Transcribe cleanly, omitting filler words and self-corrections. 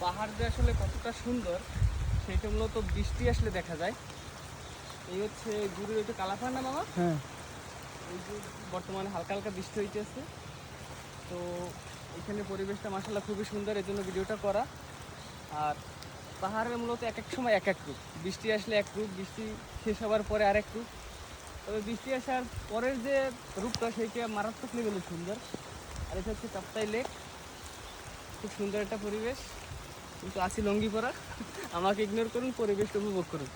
পাহাড় যে আসলে কতটা সুন্দর সেটা মূলত বৃষ্টি আসলে দেখা যায়। এই হচ্ছে দূরে ওইটা কালাপাহাড় না মামা? হ্যাঁ। এই যে বর্তমানে হালকা হালকা বৃষ্টি হইতেছে, তো এখানে পরিবেশটা মাশাআল্লাহ খুবই সুন্দর, এই জন্য ভিডিওটা করা। আর পাহাড়ের মূলত এক এক সময় এক এক রূপ, বৃষ্টি আসলে এক রূপ, বৃষ্টি শেষ হওয়ার পরে আরেক রূপ। তবে বৃষ্টি আসার পরের যে রূপটা সেইটা মারাত্মক লেভেলের সুন্দর। আর এটা হচ্ছে কাপ্তাই লেক, খুব সুন্দর একটা পরিবেশ। কিন্তু আছি লঙ্গি পরা, আমাকে ইগনোর করুন, পরিবেশটা উপভোগ করুন।